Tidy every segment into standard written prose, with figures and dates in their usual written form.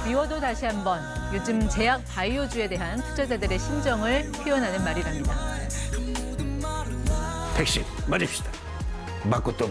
미워도 다시 한번 요즘 제약 바이오주에 대한 투자자들의 심정을 표현하는 말이랍니다. 백신 맞읍시다. 맞고 또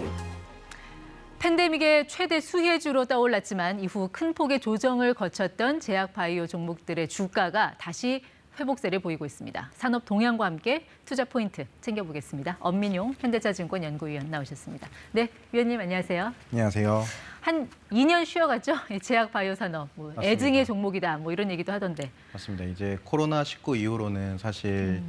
팬데믹의 최대 수혜주로 떠올랐지만 이후 큰 폭의 조정을 거쳤던 제약 바이오 종목들의 주가가 다시 회복세를 보이고 있습니다. 산업 동향과 함께 투자 포인트 챙겨보겠습니다. 엄민용 현대차증권 연구위원 나오셨습니다. 네, 위원님 안녕하세요. 안녕하세요. 한 2년 쉬어갔죠? 제약 바이오 산업, 맞습니다. 애증의 종목이다, 이런 얘기도 하던데. 맞습니다. 이제 코로나19 이후로는 사실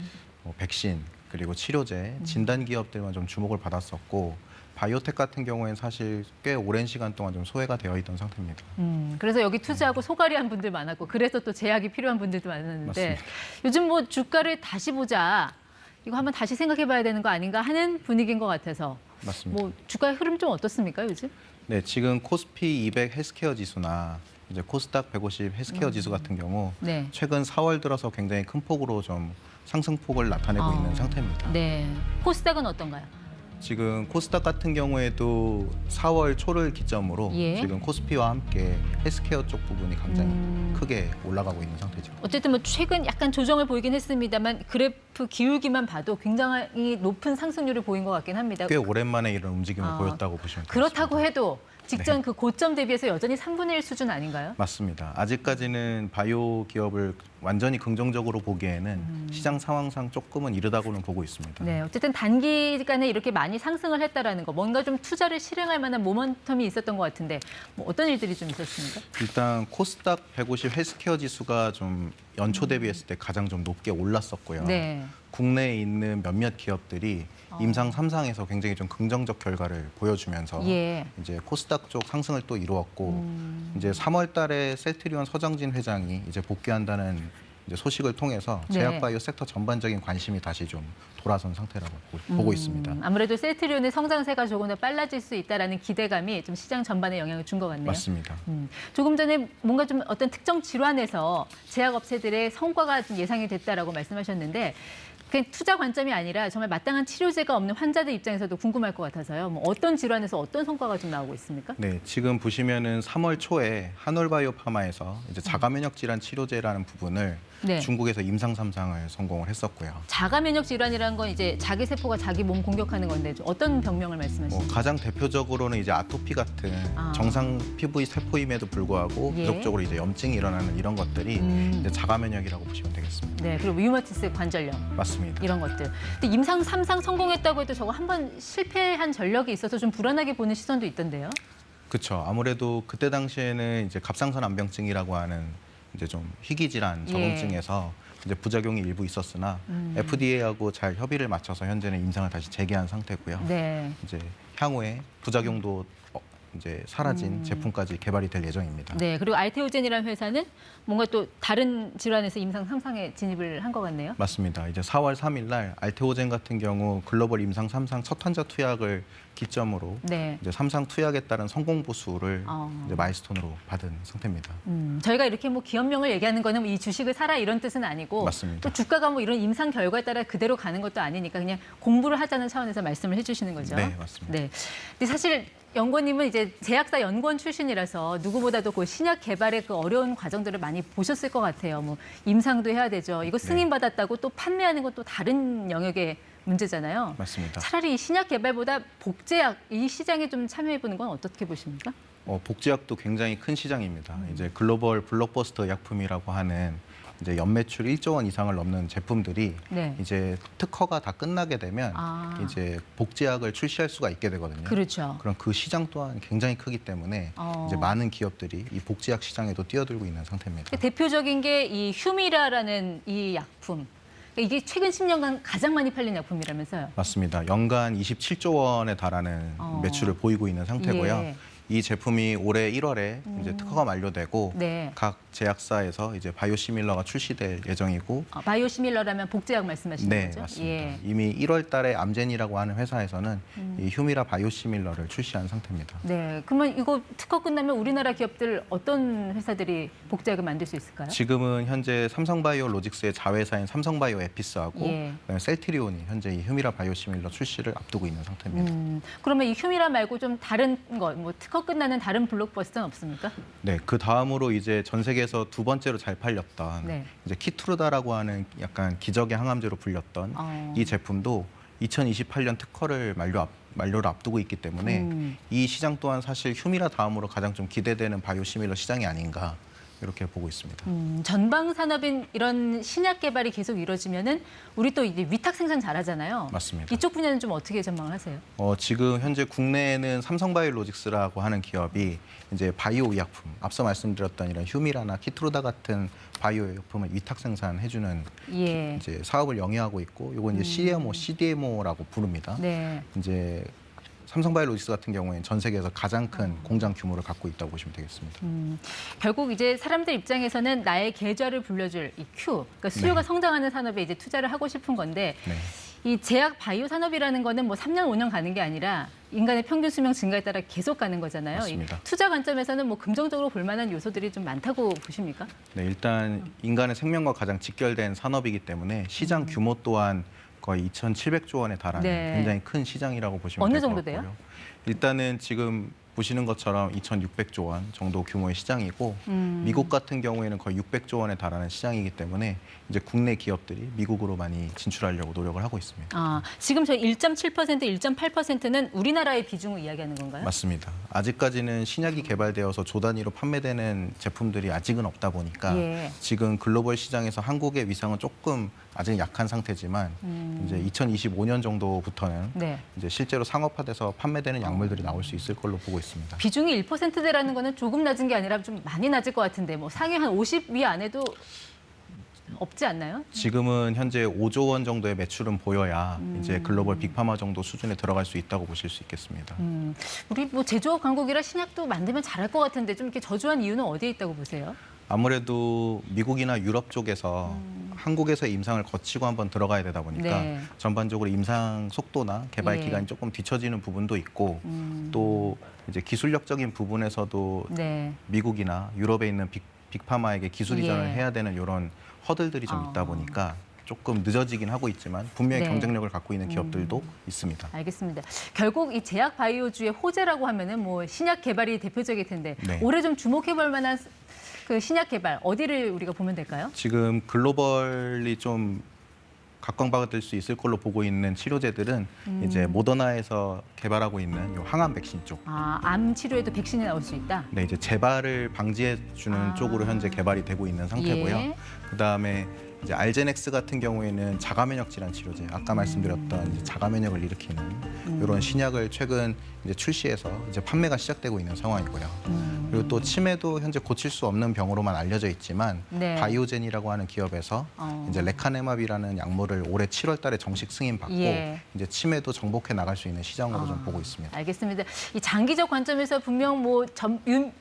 백신 그리고 치료제, 진단 기업들만 좀 주목을 받았었고 바이오텍 같은 경우에는 사실 꽤 오랜 시간 동안 좀 소외가 되어 있던 상태입니다. 그래서 여기 투자하고 소갈이한 분들 많았고 그래서 또 제약이 필요한 분들도 많았는데 맞습니다. 요즘 주가를 다시 보자. 이거 한번 다시 생각해봐야 되는 거 아닌가 하는 분위기인 것 같아서. 맞습니다. 주가의 흐름 좀 어떻습니까, 요즘? 네, 지금 코스피 200 헬스케어 지수나 이제 코스닥 150 헬스케어 지수 같은 경우 네. 최근 4월 들어서 굉장히 큰 폭으로 좀 상승폭을 나타내고 있는 상태입니다. 네. 코스닥은 어떤가요? 지금 코스닥 같은 경우에도 4월 초를 기점으로 예. 지금 코스피와 함께 헬스케어 쪽 부분이 굉장히 크게 올라가고 있는 상태죠. 어쨌든 최근 약간 조정을 보이긴 했습니다만 그래프 기울기만 봐도 굉장히 높은 상승률을 보인 것 같긴 합니다. 꽤 오랜만에 이런 움직임을 보였다고 보시면 되겠습니다. 그렇다고 해도 직전 네. 그 고점 대비해서 여전히 3분의 1 수준 아닌가요? 맞습니다. 아직까지는 바이오 기업을 완전히 긍정적으로 보기에는 시장 상황상 조금은 이르다고는 보고 있습니다. 네, 어쨌든 단기간에 이렇게 많이 상승을 했다라는 거, 뭔가 좀 투자를 실행할 만한 모멘텀이 있었던 것 같은데 어떤 일들이 좀 있었습니까? 일단 코스닥 150 헬스케어 지수가 좀 연초 대비했을 때 가장 좀 높게 올랐었고요. 네. 국내에 있는 몇몇 기업들이 임상 3상에서 굉장히 좀 긍정적 결과를 보여주면서 예. 이제 코스닥 쪽 상승을 또 이루었고 이제 3월 달에 셀트리온 서정진 회장이 이제 복귀한다는 이제 소식을 통해서 네. 제약바이오 섹터 전반적인 관심이 다시 좀 돌아선 상태라고 보고 있습니다. 아무래도 셀트리온의 성장세가 조금 더 빨라질 수 있다라는 기대감이 좀 시장 전반에 영향을 준 것 같네요. 맞습니다. 조금 전에 뭔가 좀 어떤 특정 질환에서 제약업체들의 성과가 좀 예상이 됐다라고 말씀하셨는데 그냥 투자 관점이 아니라 정말 마땅한 치료제가 없는 환자들 입장에서도 궁금할 것 같아서요. 어떤 질환에서 어떤 성과가 좀 나오고 있습니까? 네, 지금 보시면은 3월 초에 한올바이오파마에서 이제 자가면역 질환 치료제라는 부분을 네. 중국에서 임상 3상을 성공을 했었고요. 자가 면역 질환이라는 건 이제 자기 세포가 자기 몸 공격하는 건데 어떤 병명을 말씀하시는 거예요? 가장 대표적으로는 이제 아토피 같은 정상 피부 세포임에도 불구하고 예. 계속적으로 이제 염증이 일어나는 이런 것들이 이제 자가면역이라고 보시면 되겠습니다. 네, 그리고 류마티스 관절염. 맞습니다. 이런 것들. 근데 임상 3상 성공했다고 해도 저거 한 번 실패한 전력이 있어서 좀 불안하게 보는 시선도 있던데요. 그렇죠. 아무래도 그때 당시에는 이제 갑상선 암병증이라고 하는 이제 좀 희귀 질환 적응증에서 이제 부작용이 일부 있었으나 FDA하고 잘 협의를 맞춰서 현재는 임상을 다시 재개한 상태고요. 네. 이제 향후에 부작용도 이제 사라진 제품까지 개발이 될 예정입니다. 네, 그리고 알테오젠이라는 회사는 뭔가 또 다른 질환에서 임상 3상에 진입을 한 것 같네요. 맞습니다. 이제 4월 3일 날 알테오젠 같은 경우 글로벌 임상 3상 첫 환자 투약을 기점으로 네. 이제 3상 투약에 따른 성공 보수를 어. 이제 마일스톤으로 받은 상태입니다. 저희가 이렇게 기업명을 얘기하는 거는 이 주식을 사라 이런 뜻은 아니고 맞습니다. 또 주가가 이런 임상 결과에 따라 그대로 가는 것도 아니니까 그냥 공부를 하자는 차원에서 말씀을 해주시는 거죠. 네, 맞습니다. 네. 근데 사실 연구원님은 이제 제약사 연구원 출신이라서 누구보다도 그 신약 개발의 그 어려운 과정들을 많이 보셨을 것 같아요. 임상도 해야 되죠. 이거 승인받았다고 또 판매하는 건 또 다른 영역의 문제잖아요. 맞습니다. 차라리 이 신약 개발보다 복제약 이 시장에 좀 참여해보는 건 어떻게 보십니까? 복제약도 굉장히 큰 시장입니다. 이제 글로벌 블록버스터 약품이라고 하는 이제 연매출 1조 원 이상을 넘는 제품들이 네. 이제 특허가 다 끝나게 되면 이제 복제약을 출시할 수가 있게 되거든요. 그렇죠. 그럼 그 시장 또한 굉장히 크기 때문에 이제 많은 기업들이 이 복제약 시장에도 뛰어들고 있는 상태입니다. 대표적인 게 이 휴미라라는 이 약품. 이게 최근 10년간 가장 많이 팔린 약품이라면서요. 맞습니다. 연간 27조 원에 달하는 매출을 보이고 있는 상태고요. 예. 이 제품이 올해 1월에 이제 특허가 만료되고 네. 각 제약사에서 이제 바이오시밀러가 출시될 예정이고 바이오시밀러라면 복제약 말씀하시는 네, 거죠? 맞습니다. 예. 이미 1월 달에 암젠이라고 하는 회사에서는 이 휴미라 바이오시밀러를 출시한 상태입니다. 네. 그러면 이거 특허 끝나면 우리나라 기업들 어떤 회사들이 복제약을 만들 수 있을까요? 지금은 현재 삼성바이오로직스의 자회사인 삼성바이오 에피스하고 예. 그다음에 셀트리온이 현재 이 휴미라 바이오시밀러 출시를 앞두고 있는 상태입니다. 그러면 이 휴미라 말고 좀 다른 거, 뭐 특허 끝나는 다른 블록버스터는 없습니까? 네, 그 다음으로 이제 전 세계에서 두 번째로 잘 팔렸던 네. 이제 키트루다라고 하는 약간 기적의 항암제로 불렸던 이 제품도 2028년 특허를 만료를 앞두고 있기 때문에 이 시장 또한 사실 휴미라 다음으로 가장 좀 기대되는 바이오시밀러 시장이 아닌가 이렇게 보고 있습니다. 전방 산업인 이런 신약 개발이 계속 이루어지면은 우리 또 이제 위탁 생산 잘하잖아요. 맞습니다. 이쪽 분야는 좀 어떻게 전망을 하세요? 지금 현재 국내에는 삼성바이오로직스라고 하는 기업이 이제 바이오 의약품, 앞서 말씀드렸던 이런 휴미라나 키트루다 같은 바이오 의약품을 위탁 생산해주는 예. 이제 사업을 영위하고 있고, 이건 이제 CDMO라고 부릅니다. 네. 이제 삼성바이오로직스 같은 경우에는 전 세계에서 가장 큰 공장 규모를 갖고 있다고 보시면 되겠습니다. 결국 이제 사람들 입장에서는 나의 계좌를 불려줄 이 Q, 그러니까 수요가 네. 성장하는 산업에 이제 투자를 하고 싶은 건데 네. 이 제약 바이오 산업이라는 거는 뭐 3년, 5년 가는 게 아니라 인간의 평균 수명 증가에 따라 계속 가는 거잖아요. 맞습니다. 이 투자 관점에서는 뭐 긍정적으로 볼 만한 요소들이 좀 많다고 보십니까? 네, 일단 인간의 생명과 가장 직결된 산업이기 때문에 시장 규모 또한 거의 2,700조 원에 달하는 네. 굉장히 큰 시장이라고 보시면 어느 될 것 정도 같고요. 돼요? 일단은 지금 보시는 것처럼 2,600조 원 정도 규모의 시장이고 미국 같은 경우에는 거의 600조 원에 달하는 시장이기 때문에 이제 국내 기업들이 미국으로 많이 진출하려고 노력을 하고 있습니다. 아, 지금 저희 1.7%, 1.8%는 우리나라의 비중을 이야기하는 건가요? 맞습니다. 아직까지는 신약이 개발되어서 조 단위로 판매되는 제품들이 아직은 없다 보니까 예. 지금 글로벌 시장에서 한국의 위상은 조금 아직 약한 상태지만 이제 2025년 정도부터는 네. 이제 실제로 상업화돼서 판매되는 약물들이 나올 수 있을 걸로 보고 있습니다. 비중이 1%대라는 거는 조금 낮은 게 아니라 좀 많이 낮을 것 같은데 뭐 상위 한 50 위 안에도 없지 않나요? 지금은 현재 5조 원 정도의 매출은 보여야 이제 글로벌 빅파마 정도 수준에 들어갈 수 있다고 보실 수 있겠습니다. 우리 뭐 제조업 강국이라 신약도 만들면 잘할 것 같은데 좀 이렇게 저조한 이유는 어디에 있다고 보세요? 아무래도 미국이나 유럽 쪽에서 한국에서 임상을 거치고 한번 들어가야 되다 보니까 네. 전반적으로 임상 속도나 개발 예. 기간이 조금 뒤처지는 부분도 있고 또 이제 기술력적인 부분에서도 네. 미국이나 유럽에 있는 빅파마에게 기술 이전을 예. 해야 되는 이런 허들들이 좀 있다 보니까 조금 늦어지긴 하고 있지만 분명히 네. 경쟁력을 갖고 있는 기업들도 있습니다. 알겠습니다. 결국 이 제약 바이오주의 호재라고 하면은 뭐 신약 개발이 대표적일 텐데 네. 올해 좀 주목해볼 만한 그 신약 개발 어디를 우리가 보면 될까요? 지금 글로벌리 좀 각광받을 수 있을 걸로 보고 있는 치료제들은 이제 모더나에서 개발하고 있는 요 항암 백신 쪽. 아, 암 치료에도 백신이 나올 수 있다. 네, 이제 재발을 방지해 주는 쪽으로 현재 개발이 되고 있는 상태고요. 예. 그다음에 이제 알제넥스 같은 경우에는 자가 면역 질환 치료제, 아까 말씀드렸던 이제 자가 면역을 일으키는 이런 신약을 최근 이제 출시해서 이제 판매가 시작되고 있는 상황이고요. 그리고 또 치매도 현재 고칠 수 없는 병으로만 알려져 있지만 네. 바이오젠이라고 하는 기업에서 이제 레카네맙이라는 약물을 올해 7월달에 정식 승인받고 예. 이제 치매도 정복해 나갈 수 있는 시장으로 좀 보고 있습니다. 알겠습니다. 이 장기적 관점에서 분명 뭐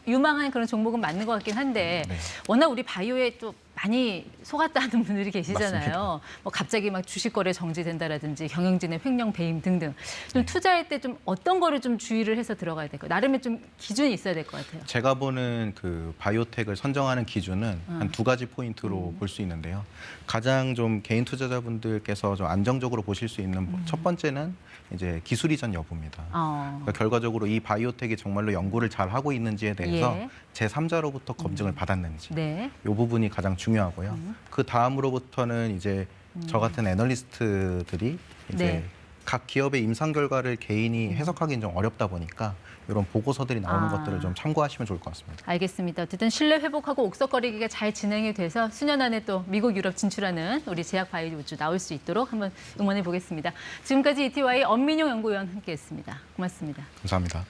유망한 그런 종목은 맞는 것 같긴 한데 네. 워낙 우리 바이오에 또 많이 속았다는 분들이 계시잖아요. 맞습니다. 뭐 갑자기 막 주식 거래 정지된다라든지 경영진의 횡령 배임 등등. 좀 투자할 때 좀 어떤 거를 좀 주의를 해서 들어가야 될까요? 나름의 좀 기준이 있어야 될 것 같아요. 제가 보는 그 바이오텍을 선정하는 기준은 한 두 가지 포인트로 볼 수 있는데요. 가장 좀 개인 투자자분들께서 좀 안정적으로 보실 수 있는 첫 번째는 이제 기술 이전 여부입니다. 그러니까 결과적으로 이 바이오텍이 정말로 연구를 잘 하고 있는지에 대해서 예. 제3자로부터 검증을 받았는지 네. 이 부분이 가장 중요하고요. 그 다음으로부터는 이제 저 같은 애널리스트들이 이제 네. 각 기업의 임상 결과를 개인이 해석하기는 좀 어렵다 보니까 이런 보고서들이 나오는 것들을 좀 참고하시면 좋을 것 같습니다. 알겠습니다. 어쨌든 신뢰 회복하고 옥석거리기가 잘 진행이 돼서 수년 안에 또 미국, 유럽 진출하는 우리 제약 바이오주 나올 수 있도록 한번 응원해 보겠습니다. 지금까지 ETY 엄민용 연구위원 함께했습니다. 고맙습니다. 감사합니다.